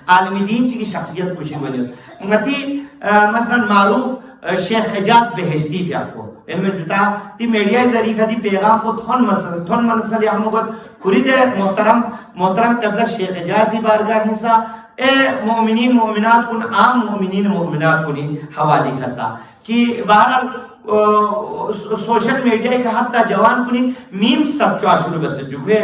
عالم دین چی کی شخصیت کشی بنی متی مثلا معروف شیخ اعجاز بہشتی بھی آپ کو ان میں جتا تی میڈیا ذریعہ دی پیغام کو تھون منسل یا مگت خرید محترم قبلہ شیخ اعجازی بارگاہ حصہ اے مومنین مومنات کن عام مومنین مومنات کنی حوالی کھسا کہ بہرحال سوشل میڈیا کا حتی جوان کنی میم سب چوا شروع بس جو ہے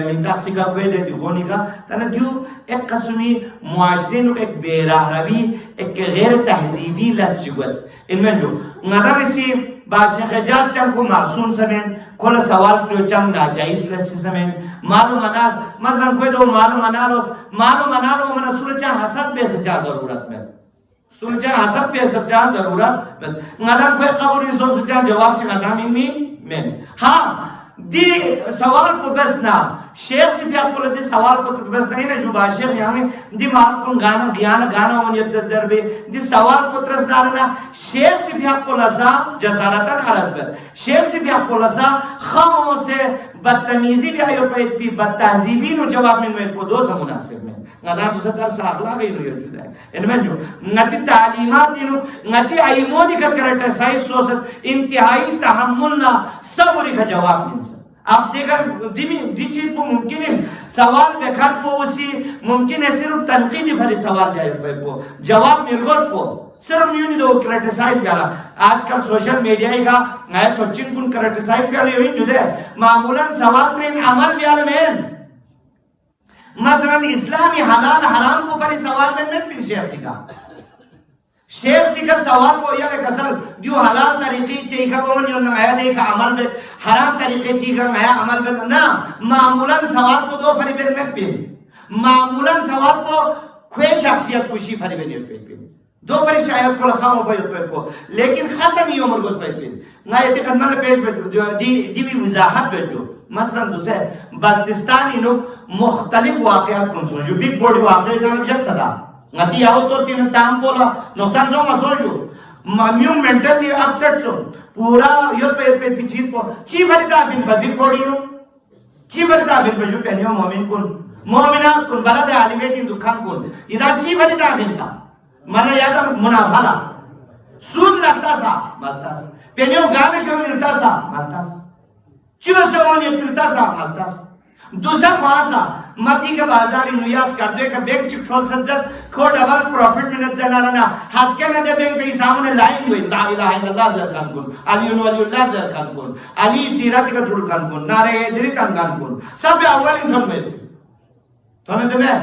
منتاق سکا کوئے دے دیگونی کا تانا دیو ایک قسمی معاشرے نو ایک بے راہ روی ایک غیر تہذیبی لس چگوت ان میں جو نادا کسی بادشاہ خجاز چند کو معصوم سمین کھولا سوال کیوں چند ناجائز لس سمین معلوم انال مثلا کوئی دو معلوم انالو من سورج چاہ حسد بے سچا ضرورت میں سورج حسد بے سچا ضرورت نادا کوئی قبر اس دو سچا جواب چاہ نادا من ہاں دی سوال کو بس نا شیخ سے بھی آپ کو لدی سوال کو بس نہیں نا جو بادشاہ یعنی دی مال کن گانا ونیت دربی دی سوال کو ترس دارنا شیخ سے بھی آپ کو لسا جسارتاً عرض بد شیخ سے بھی آپ کو لسا خواہوں سے بدتمیزی بھی آئیو پیت بھی بدتہذیبی نو جواب میں کو دو سا مناسب میں نادام اسے در سا اخلاقی نو یہ جدا ہے ان میں جو نتی تعلیماتی نو نتی ایمونی کا کرٹیسائز سوست انتہائی تحملنا صبری کا جواب من سا آپ دیکھا دی چیز کو ممکن ہے سوال بیکھان پو اسی ممکن ہے صرف تنقیدی بھری سوال جائے پو جواب مرگوز پو صرف نیونی دو کرٹیسائز بیالا آج کل سوشل میڈیا ہی کا نئے تو چن کن کرٹیسائز بیالا یہی جدے معمولاً سوال ترین عمل بیالا میں مثلا اسلامی حلال حرام کو بری سوال میں پھر شیخ سکا شیخ سکا سوال کو یہ کسل دیو حلال طریقی چیکا گون یوں نمایا دیکھا عمل بے حرام طریقی چیکا نمایا عمل بے نا معمولاً سوال کو دو پھری بین میں پھر معمولاً سوال کو کھوے شخصیت کشی پھری بین پھر دو پری شاید کو لخام ہو پھر کو لیکن خسم ہی عمر گوز پھر نا یہ خدمہ نے پیش پھر دی بھی وضاحت پھر جو مثلا دوسرے بلتستانی نو مختلف واقعات کن سوچو بگ بورڈ واقعی کانا جت صدا نتی آؤ تو تین چام بولا نقصان سو ما سوچو میوں منٹلی اپسٹ سو پورا یہ پہ چیز پو چی بھری دابین پا بگ بورڈی نو چی بھری دابین پا جو پہنیو مومن کن مومنات کن بلد عالمیتین دکھان کن ادا چی بھری دابین پا مانا یادا منافعہ سود لگتا سا مرتا سا پہنیو گانے کیوں ملتا سا مرتا سا چیو سے ہونی پلتا سا مرتا سا دوسرا خواہسا مردی کے بازاری نویاز کر دے کہ بینک چک چھوڑ سجد کھو ڈبل پروفٹ منت زنانا ہسکے نہ دے بینک پہ سامنے لائن ہوئی لا الہ الا اللہ زرکان کن علی ولی اللہ زرکان کن علی سیرت کا دھڑکان کن نارے ادری تنگان کن سب اول انٹھن میں تو نے دے میں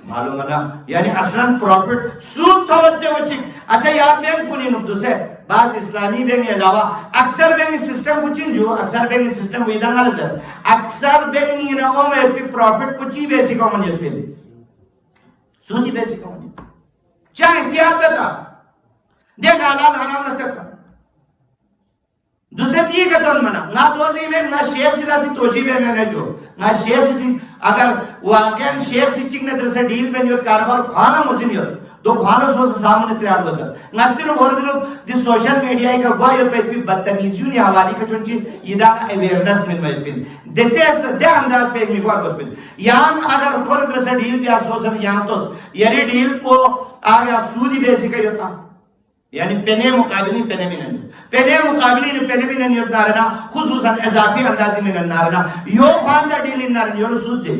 معلوم ہے نا یعنی اصلاً پروفٹ سود توجہ وچک اچھا یاد بینک کنی نکتو سے بعض اسلامی بینک علاوہ اکثر بینک سسٹم کچھن جو اکثر بینک سسٹم ویدہ نالزر اکثر بینک انہوں میں پی پروفٹ کچھی بیسی کامنیت پہ سودی بیسی کامنیت چاہ احتیاط بیتا دیکھ حلال حرام نہ تکا دوسرے دیئے کتن منا نا دوزی میں نا شیخ سی لاسی توجیبے میں نے جو نا شیخ سی اگر واقعاً شیخ سی چکنے در سے ڈیل میں نیوت کاربار کھانا مزین یوت دو کھانا سو سے سامنے تیار دو سر نا صرف اور دلو دی سوشل میڈیا کا گواہ یہ پیت بھی بدتمیزیونی حوالی کا چونچی یہ دانا اویرنس من مجد پین دیسے ایسا دے انداز پہ ایک مکوار گوز پین یہاں اگر کھولے در سے ڈیل پیا سو سر یہاں تو یعنی ڈیل پو آگیا سودی بیسی کا یوتا یعنی پینے مقابلی پینے بھی نہیں پینے مقابلی پینے بھی نہیں ہوتا رہنا خصوصاً اضافی اندازی میں نہ رہنا یو خوان سا ڈیل نہ رہنا یو سود سے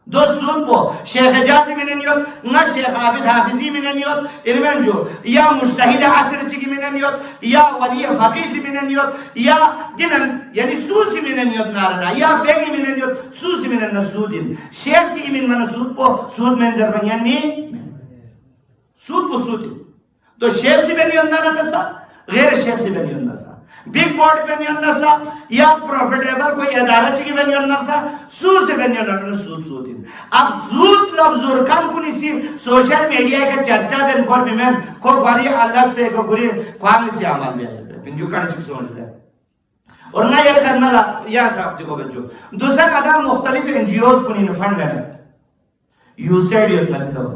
دو سود پو شیخ جازی میں نہیں ہوتا نہ شیخ عابد حافظی میں نہیں ہوتا علمین جو یا مجتہد عصر چکی میں نہیں ہوتا یا ولی فقیسی میں نہیں ہوتا یا دنن یعنی سود سی میں نہیں ہوتا نہ رہنا یا بیگی میں نہیں ہوتا سود سی میں نہیں سودین شیخ سی میں سود پو سود میں ضربہ یعنی سود پو سودین تو شیخ سے بینی اندر نسا غیر شیخ سے بینی اندر سا بگ بورڈ بینی اندر سا یا پروفیٹیبل کوئی ادارہ چکی بینی اندر سا سود سے بینی اندر سود سودین اب زود لب زورکان کنی سی سوشل میڈیا کا چرچا بین کور بیمین کو باری اللہ سے کو بری کوانگ سی عمل میں آئے بین جو کڑا چک سمجھ لے اور نہ یہ خدمہ یا صاحب دیکھو بچو دوسرا کہتا مختلف انجیوز کنی فنڈ لینا یوسیڈ یہ کہتے دو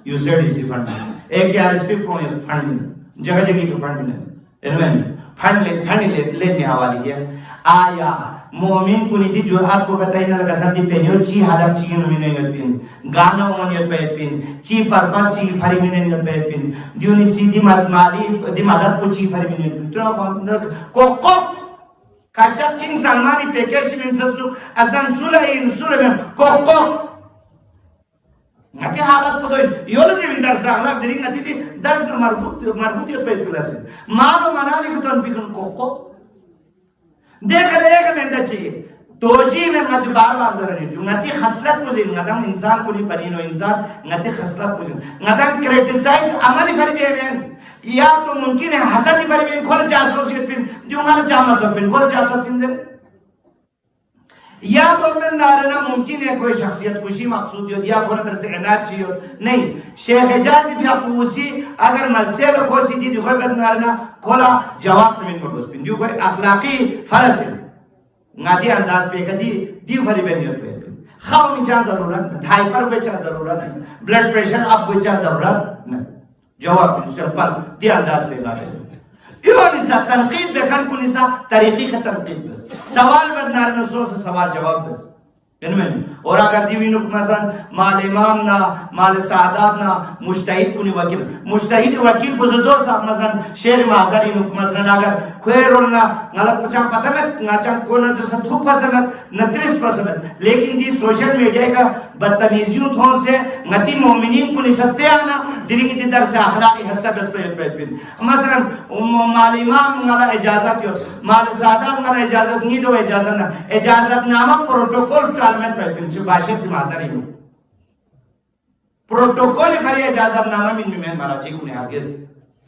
یوسیڈ اسی فنڈ ایک یا رسپی فنڈ جگہ جگہ کے فنڈ میں فنڈ لینے حوالی ہے آیا مومن کو نیتی جرحات کو بتائی نہ لگا ساتھی پینیو چی حدف چی نمینہ یاد پین گانا امانیت پہ پین چی پرپس چی پھری مینہ یاد پہ پین دیونی سی دی مالی دی مدد کو چی پھری مینہ یاد پین کوکو کاشا کنگ سلمانی پیکیش من سلسو اصلا سلعین سلعین کوکو نتی حالت پدوئی یولا زیوین درس اخلاق دری نتی دی درس مربوطیت پید پلاسی مالو منالی کتون بکن کوکو دیکھ رہے کہ میں اندر چاہیے توجیہ میں مجھے بار بار ضرور جو نتی خسلت پوزین ندم انسان کو نہیں بنین و انسان نتی خسلت پوزین ندم کریٹیسائز عملی پر بھی ہے یا تو ممکن ہے حسدی پر بھی کھول چاہ سوسیت پین دیو مالا چاہمہ تو پین کھول چاہ تو پین دے یا تو میں نارنا ممکن ہے کوئی شخصیت کشی مقصود ہو یا کھولا در سے عنایت چاہیے ہو نہیں شیخ حجازی بھی آپ پوسی اگر ملسے لکھو سی دیو کوئی بد نارنا کھولا جواب سمین مردوس پین دیو کوئی اخلاقی فرض ہے نادی انداز پہ کدی دیو بھری بینیت پہ خواہ میں چاہ ضرورت نہیں ہائپر پہ چاہ ضرورت نہیں بلڈ پریشر اب کوئی چاہ ضرورت نہیں جواب پہ سمپل دی انداز پہ گا پہ یوں نسا تنقید بکن کو نسا طریقی کا تنقید بس سوال بدنار نسو سے سوال جواب بس ان میں اور اگر دیوینو مثلا مال امام نا مال سعادات نا مجتہد کنی وکیل مجتہد وکیل بزدو صاحب مثلا شیخ محضری نو مثلا اگر کوئی رولنا غلط پچھا پتہ میں ناچان کونا جو ستھو پسمت نترس پسمت لیکن دی سوشل میڈیا کا بدتمیزیوں تھون سے نتی مومنین کنی ستے آنا دری کی در سے اخلاقی حصہ بس پہ مثلا مال امام نالا اجازت یو مال سعادات نالا اجازت نیدو اجازت نا اجازت نامہ پروٹوکول چال میں پہ پنچ باشر سے معذری ہوں پروٹوکول بھری اجازت نامہ من میں مراجی کو نے آگز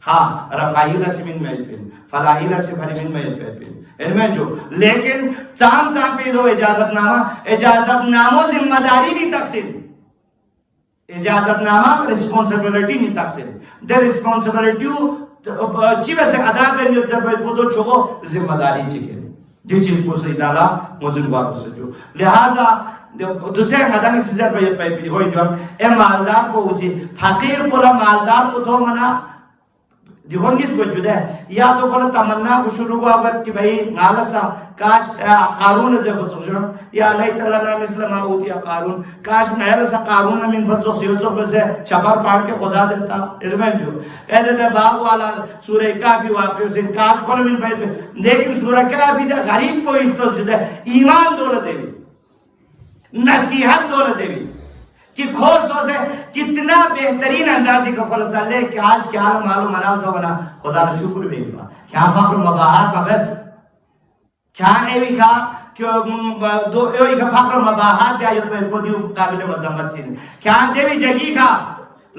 ہاں رفاہیلہ سے من میں پن فلاحیلہ سے بھری من میں پن ان میں جو لیکن چام پہ دو اجازت نامہ ذمہ داری بھی تقسیم اجازت نامہ ریسپونسبلٹی بھی تقسیم دے ریسپونسبلٹی چی ویسے ادا کرنی جب دو چھو ذمہ داری چکے جو چیز کو صحیح ڈالا موزن بار کو سجو لہذا دوسرے مدانی سیزر پہ ہوئی جو اے مالدار کو اسی فقیر پورا مالدار کو تو منا دیکھون کس کو جدہ ہے یا تو کھولا تمنا کو شروع کو آگت کہ بھئی غالسا کاش قارون سے بچو یا اللہ تعالیٰ مثل ما ہوتی ہے قارون کاش محل سا قارون من بچو سیوچو بسے چپر پاڑ کے خدا دیتا علمین جو اے دیتے باغ والا سورہ کافی واقعی سے کاش کھولا من بھائی پہ لیکن سورہ کافی دے غریب پوئی تو جدہ ایمان دولہ سے بھی نصیحت دولہ سے بھی کہ کھول سو سے کتنا بہترین اندازی کا کھول چلے کہ آج کیا معلوم مناز دو بنا خدا نے شکر بھی ہوا کیا فخر مباہات کا بس کیا ایوی کا ایوی کا فخر مباہات بھی آیت پر دیو قابل مذمت چیز کیا دیوی جگی کا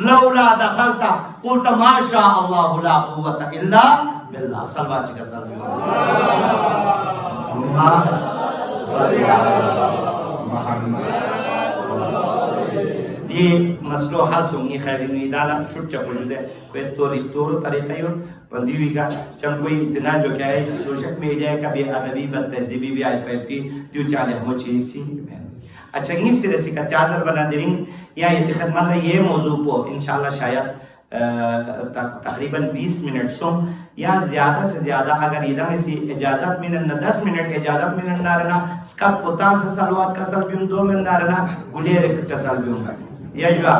لولا دخلتا قلت ما شاء اللہ لا قوت الا باللہ صلوات چکا صلی اللہ محمد یہ مسئلہ حل سنگی خیری نوی دالا شد چپو جدے کوئی طور طریقہ یوں بندیوی کا چند کوئی اتنا جو کیا ہے سوشل میڈیا کا بھی ادبی بد تہذیبی بھی آئی پیٹ بھی دیو چالے ہمو چیز تھی اچھا انگیس سے رسی کا چازر بنا درنگ یا یہ خدمت میں یہ موضوع پو انشاءاللہ شاید تقریباً 20 منٹ سو یا زیادہ سے زیادہ اگر ادھا میں سی اجازت منن 10 منٹ اجازت منن نارنا سکت پتا سے سلوات کا سل بیون 2 من نارنا گلیر کا سل بیون گا یجوا